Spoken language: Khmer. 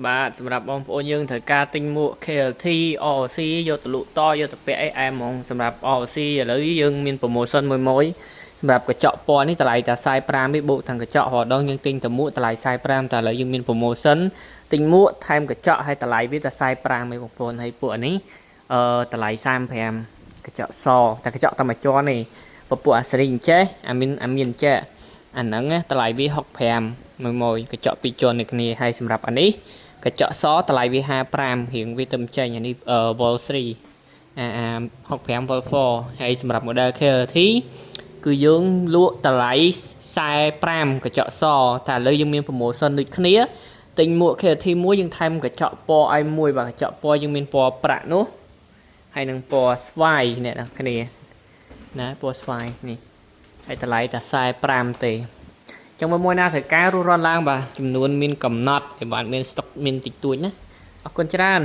បាទសម្រាប់បងប្អូនយើងត្រូវការទិញមួក KLT OC យកទៅលក់តយកទៅពាក់អីអែមហ្មងសម្រាប់ OC ឥឡូវយើងមាន promotion មួយសម្រាប់កញ្ចក់ពណ៌នេះតម្លៃតែ45ទេបូកទាំងកញ្ចក់រហដងយើងទិញតែមួកតម្លៃ45តែឥឡូវយើងមាន promotion ទិញមួកថែមកញ្ចក់ហើយតម្លៃវាតែ45ទេបងប្អូនហើយពួកនេះតម្លៃ35កញ្ចក់សតែកញ្ចក់តែមួយជាន់នេះពពួកអាសេរីអញ្ចេះអាមានអញ្ចេះអាហ្នឹងតម្លៃវា65មួយកញ្ចក់ពីរជាន់នេះគ្នាហើយសម្រាប់អានេះកញ្ចក់សតម្លៃវា55រៀងវាទៅចេញអានេះ Vol 365 Vol 4ហើយសម្រាប់ model KLT គឺយើងលក់តម្លៃ45កញ្ចក់សតែឥឡូវយើងមាន promotion ដូចគ្នាទិញមួក KLT មួយយើងថែមកញ្ចក់ពណ៌ឲ្យមួយបាទកញ្ចក់ពណ៌យើងមានពណ៌ប្រាក់នោះហើយនឹងពណ៌ស្វាយអ្នកនរគ្នាណាពណ៌ស្វាយនេះហើយតម្លៃតែ45ទេចឹងមួយណាត្រូវការរស់រាន់ឡើងបាទចំនួនមានកំណត់ឲ្យបានមានស្តុកមានតិចតួចណាអរគុណច្រើន